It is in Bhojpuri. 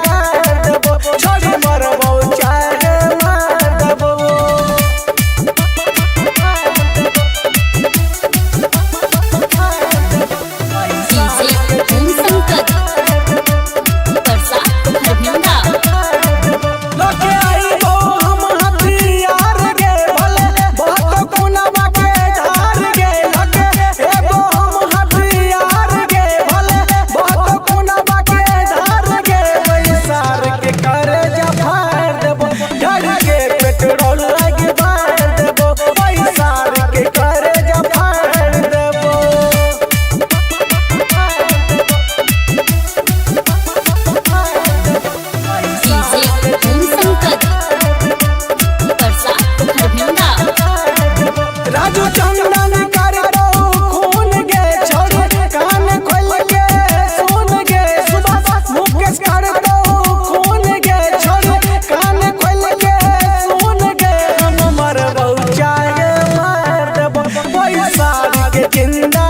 रगाड़ देबो छोड़ी मरबो चाहे मार देबो। राजू चंदन कर दो खून गे छोड़ कान खोल के सुन गे सुबह मुकेश कर दो खून गे छोड़ कान खोल के सुन गे हम मरबो चाहे मार देबो पैसा के जिंदा